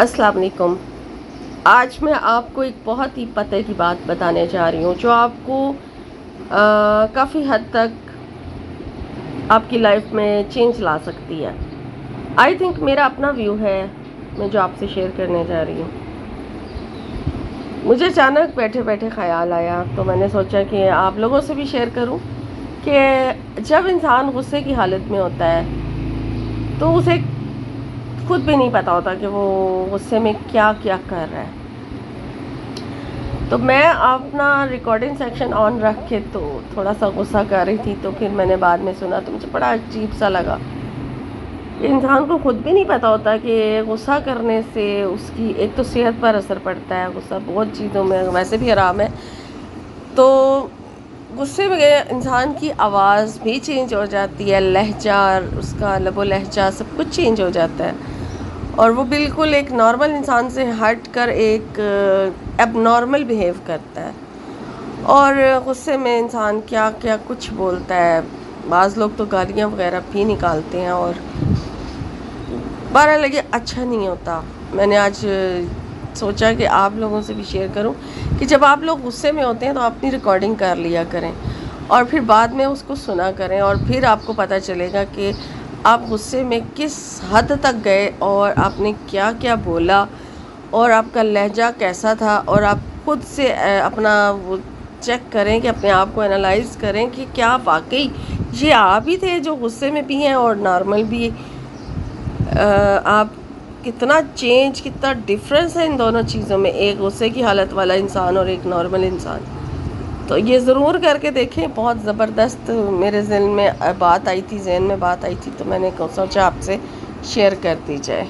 अस्सलाम वालेकुम। आज मैं आपको एक बहुत ही पते की बात बताने जा रही हूँ जो आपको काफ़ी हद तक आपकी लाइफ में चेंज ला सकती है। आई थिंक मेरा अपना व्यू है मैं जो आपसे शेयर करने जा रही हूँ। मुझे अचानक बैठे बैठे ख्याल आया तो मैंने सोचा कि आप लोगों से भी शेयर करूँ कि जब इंसान गुस्से की हालत में होता है तो उसे खुद भी नहीं पता होता कि वो गुस्से में क्या क्या कर रहा है। तो मैं अपना रिकॉर्डिंग सेक्शन ऑन रख के तो थोड़ा सा गुस्सा कर रही थी, तो फिर मैंने बाद में सुना तो मुझे बड़ा अजीब सा लगा। इंसान को खुद भी नहीं पता होता कि गुस्सा करने से उसकी एक तो सेहत पर असर पड़ता है। गुस्सा बहुत चीज़ों में वैसे भी हराम है, तो गुस्से में इंसान की आवाज़ भी चेंज हो जाती है, लहजा, उसका लबो लहजा सब कुछ चेंज हो जाता है और वो बिल्कुल एक नॉर्मल इंसान से हट कर एक एबनॉर्मल बिहेव करता है। और गुस्से में इंसान क्या क्या कुछ बोलता है। बाज़ लोग तो गालियाँ वगैरह भी निकालते हैं और बहरहाल लगे अच्छा नहीं होता। मैंने आज सोचा कि आप लोगों से भी शेयर करूं कि जब आप लोग गुस्से में होते हैं तो अपनी रिकॉर्डिंग कर लिया करें और फिर बाद में उसको सुना करें और फिर आपको पता चलेगा कि आप गुस्से में किस हद तक गए और आपने क्या क्या बोला और आपका लहजा कैसा था। और आप खुद से अपना वो चेक करें कि अपने आप को एनालाइज करें कि क्या वाकई ये आप ही थे जो गुस्से में भी हैं और नॉर्मल भी। आप कितना चेंज, कितना डिफरेंस है इन दोनों चीज़ों में, एक गुस्से की हालत वाला इंसान और एक नॉर्मल इंसान। तो ये ज़रूर करके देखें। बहुत ज़बरदस्त मेरे ज़हन में बात आई थी तो मैंने सोचा आपसे शेयर कर दी जाए।